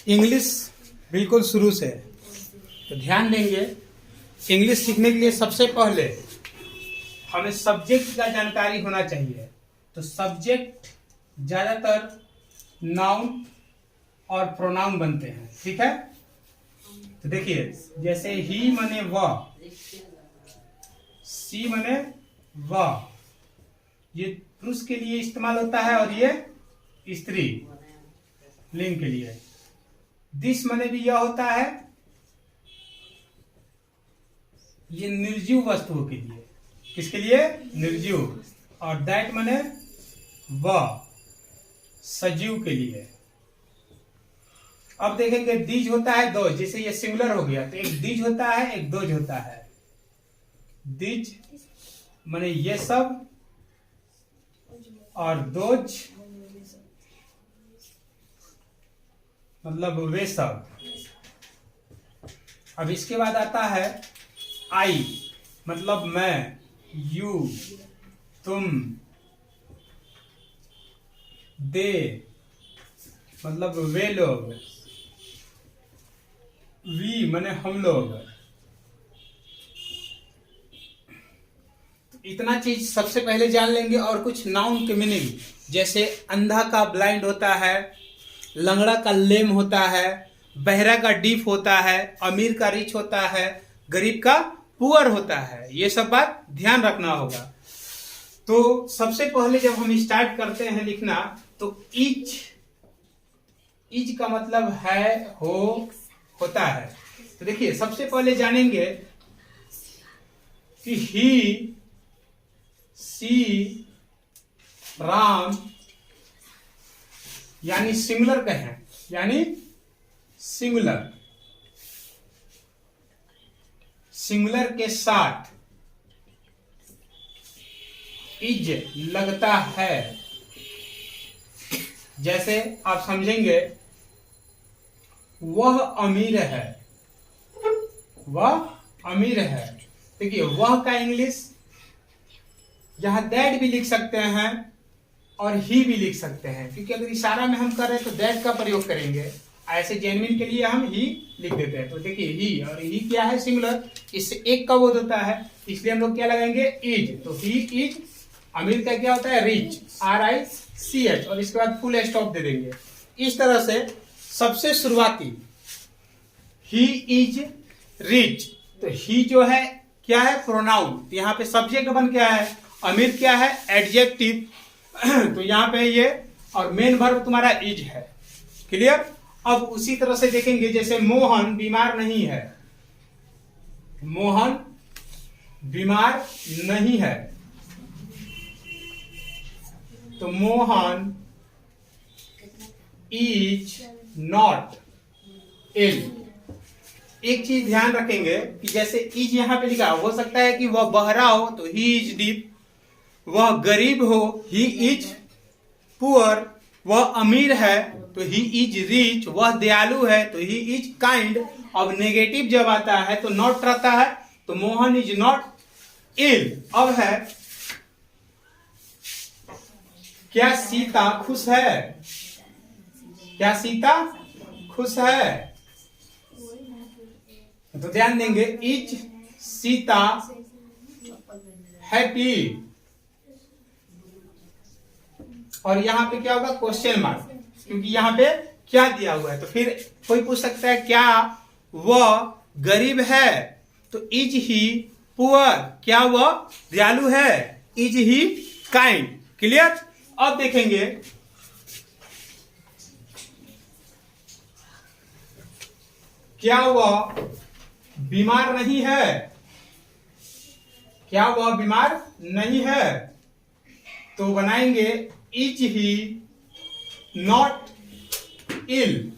English बिल्कुल शुरू से, तो ध्यान देंगे। इंग्लिश सीखने के लिए सबसे पहले हमें सब्जेक्ट का जानकारी होना चाहिए। तो सब्जेक्ट ज्यादातर नाउन और प्रोनाउन बनते हैं, ठीक है। तो देखिए, जैसे ही मने वह, सी मने वह, ये पुरुष के लिए इस्तेमाल होता है और ये स्त्री लिंग के लिए। दिस मने भी यह होता है, ये निर्जीव वस्तुओं के लिए। किसके लिए? निर्जीव। और दैट मने वह, सजीव के लिए। अब देखेंगे दीज होता है दो, जैसे ये सिंगुलर हो गया तो एक दीज होता है, एक दोज होता है। दीज माने ये सब, और दोज मतलब वे सब। अब इसके बाद आता है आई, मतलब मैं, यू, तुम, दे मतलब वे लोग, वी माने हम लोग। तो इतना चीज सबसे पहले जान लेंगे। और कुछ नाउन के मीनिंग, जैसे अंधा का ब्लाइंड होता है, लंगड़ा का लेम होता है, बहरा का डीफ होता है, अमीर का रिच होता है, गरीब का पुअर होता है। ये सब बात ध्यान रखना होगा। तो सबसे पहले जब हम स्टार्ट करते हैं लिखना, तो इच का मतलब है, होता है। तो देखिए, सबसे पहले जानेंगे कि ही, सी, राम यानी सिंगुलर कहें, यानी सिंगुलर, सिंगुलर के साथ इज लगता है। जैसे आप समझेंगे, वह अमीर है, वह अमीर है। देखिए, वह का इंग्लिश यहां दैट भी लिख सकते हैं और ही भी लिख सकते हैं, क्योंकि अगर इशारा में हम कर रहे हैं तो दैट का प्रयोग करेंगे। ऐसे जेन्युइन के लिए हम ही लिख देते हैं। तो देखिए, ही, और ही क्या है? सिंगुलर, इससे एक का बोध होता है, इसलिए हम लोग क्या लगाएंगे? इज। तो ही इज। अमीर का क्या होता है? रिच, RICH, और इसके बाद फुल स्टॉप दे देंगे। इस तरह से सबसे शुरुआती ही इज रिच, तो ही जो है क्या है? प्रोनाउन। तो यहाँ पे सब्जेक्ट बन क्या है? अमीर क्या है? एडजेक्टिव। तो यहाँ पे ये, और मेन वर्ब तुम्हारा इज है। क्लियर? अब उसी तरह से देखेंगे, जैसे मोहन बीमार नहीं है, मोहन बीमार नहीं है, तो मोहन इज नॉट इल। एक चीज ध्यान रखेंगे कि जैसे इज यहां पे लिखा, हो सकता है कि वह बहरा हो तो ही इज डीप, वह गरीब हो ही इज पुअर, वह अमीर है तो ही इज रिच, वह दयालु है तो ही इज काइंड। अब नेगेटिव जब आता है तो नॉट रहता है, तो मोहन इज नॉट इल। अब है, क्या सीता खुश है? क्या सीता खुश है? तो ध्यान देंगे, इज सीता हैप्पी, और यहां पे क्या होगा? क्वेश्चन मार्क, क्योंकि यहां पे क्या दिया हुआ है। तो फिर कोई पूछ सकता है, क्या वह गरीब है? तो इज ही पुअर, क्या वह दयालु है? Is he kind. क्लियर? अब देखेंगे, क्या वह बीमार नहीं है? क्या वह बीमार नहीं है? तो बनाएंगे इज ही नॉट इल।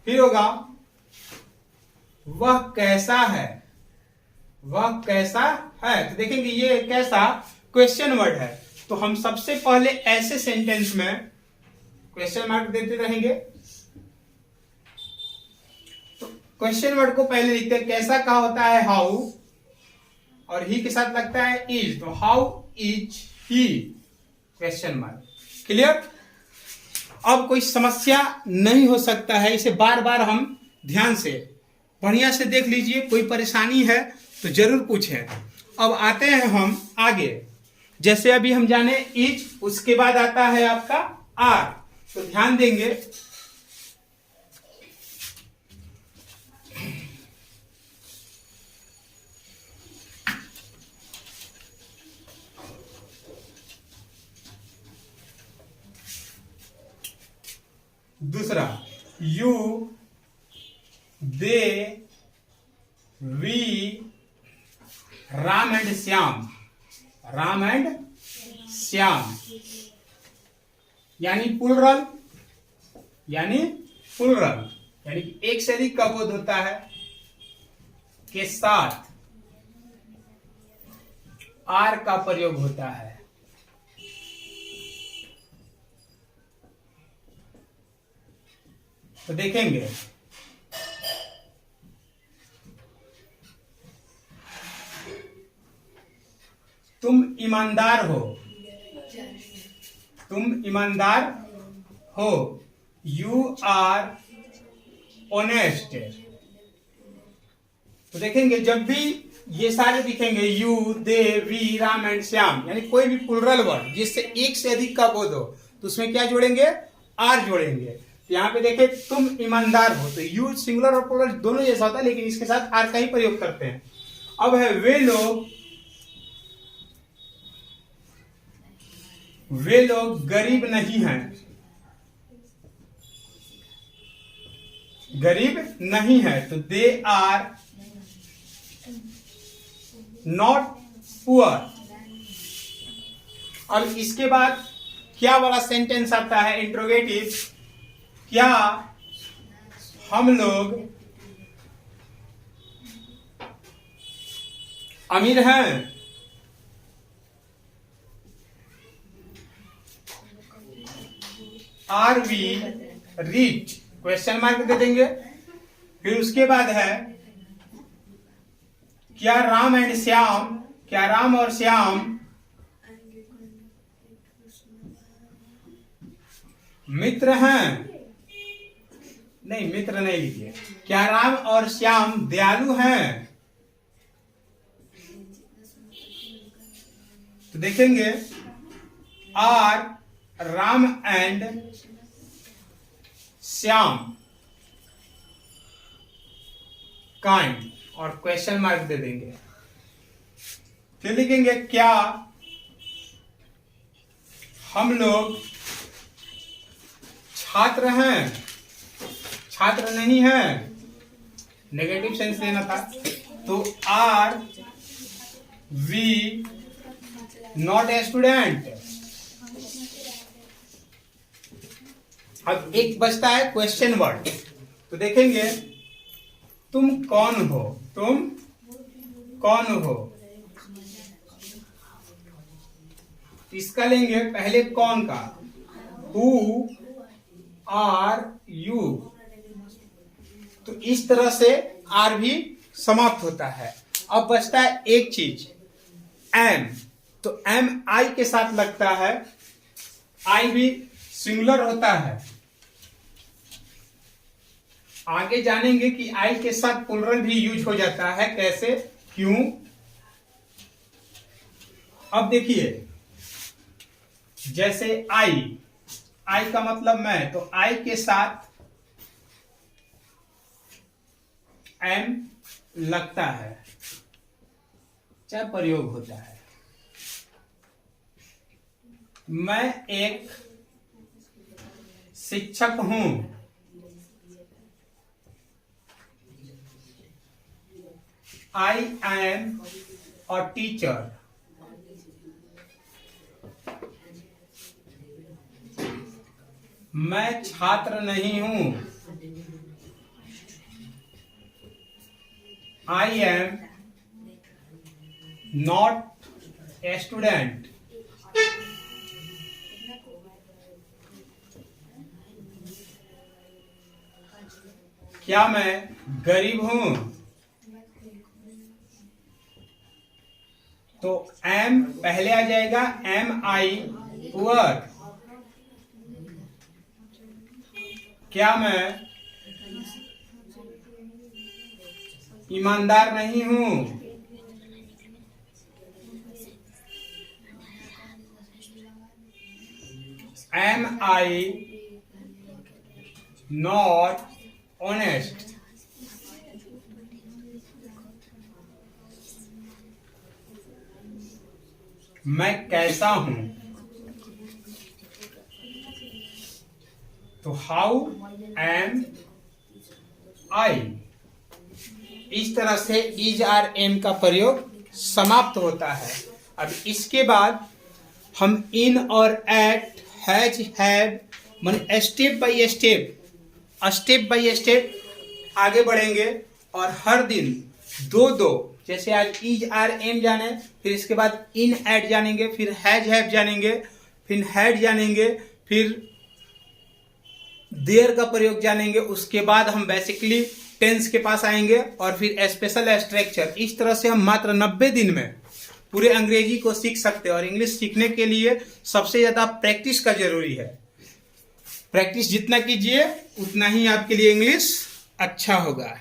फिर होगा, वह कैसा है? वह कैसा है? तो देखेंगे, ये कैसा क्वेश्चन वर्ड है, तो हम सबसे पहले ऐसे सेंटेंस में क्वेश्चन मार्क देते रहेंगे। तो क्वेश्चन वर्ड को पहले लिखते हैं, कैसा का होता है हाउ, और ही के साथ लगता है इज, तो how is he? Question mark. Clear? अब कोई समस्या नहीं हो सकता है, इसे बार बार हम ध्यान से बढ़िया से देख लीजिए। कोई परेशानी है तो जरूर पूछें। अब आते हैं हम आगे, जैसे अभी हम जाने इज, उसके बाद आता है आपका आर, तो ध्यान देंगे। दूसरा you, they, we, Ram and Shyam, Ram and Shyam, यानी प्लुरल, यानी प्लुरल, यानी कि एक से अधिक का बोध होता है के साथ आर का प्रयोग होता है। तो देखेंगे तुम ईमानदार हो, तुम ईमानदार हो, यू आर ऑनेस्ट। तो देखेंगे जब भी ये सारे दिखेंगे you, they, we, Ram and Shyam, यानी कोई भी प्लुरल वर्ड जिससे एक से अधिक का बोध हो तो उसमें क्या जोड़ेंगे, आर जोड़ेंगे। यहाँ पे देखे तुम ईमानदार हो, तो यू सिंगुलर और प्लुरल दोनों जैसा होता है, लेकिन इसके साथ आर का ही प्रयोग करते हैं। अब है वे लोग गरीब नहीं हैं, गरीब नहीं है, तो दे आर नॉट पुअर। अब इसके बाद क्या वाला सेंटेंस आता है, इंट्रोगेटिव, क्या हम लोग अमीर हैं, are we rich, question mark दे देंगे। फिर उसके बाद है क्या राम एंड श्याम, क्या राम और श्याम मित्र हैं, नहीं मित्र नहीं लिखिए, क्या राम और श्याम दयालु हैं। तो देखेंगे are Ram and Shyam kind, और क्वेश्चन मार्क दे देंगे। फिर लिखेंगे क्या हम लोग छात्र हैं, छात्र नहीं है, नेगेटिव सेंस देना था, तो are we not a student. अब एक बचता है क्वेश्चन वर्ड, तो देखेंगे तुम कौन हो, तुम कौन हो, इसका लेंगे पहले कौन का, हु आर यू, तो इस तरह से आर भी समाप्त होता है। अब बचता है एक चीज एम, तो एम आई के साथ लगता है, आई भी सिंगुलर होता है। आगे जानेंगे कि आई के साथ प्लुरल भी यूज हो जाता है, कैसे, क्यों। अब देखिए जैसे आई, आई का मतलब मैं, तो आई के साथ एम लगता है, चाहे प्रयोग होता है। मैं एक शिक्षक हूं, आई एम अ टीचर, मैं छात्र नहीं हूं, I am not a student. क्या मैं गरीब हूं, तो एम पहले आ जाएगा, एम आई पुअर। क्या मैं ईमानदार नहीं हूं? Am I not honest? मैं कैसा हूं? तो हाउ एम आई, इस तरह से इज आर एम का प्रयोग समाप्त होता है। अब इसके बाद हम इन और एट, हैज, हैव माने स्टेप बाय स्टेप आगे बढ़ेंगे और हर दिन दो दो, जैसे आज इज आर एम जाने, फिर इसके बाद इन एट जानेंगे, फिर हैज हैव जानेंगे, फिर हैड जानेंगे, फिर देयर का प्रयोग जानेंगे। उसके बाद हम बेसिकली टेंस के पास आएंगे और फिर स्पेशल स्ट्रक्चर। इस तरह से हम मात्र 90 दिन में पूरे अंग्रेजी को सीख सकते हैं। और इंग्लिश सीखने के लिए सबसे ज्यादा प्रैक्टिस का जरूरी है। प्रैक्टिस जितना कीजिए उतना ही आपके लिए इंग्लिश अच्छा होगा।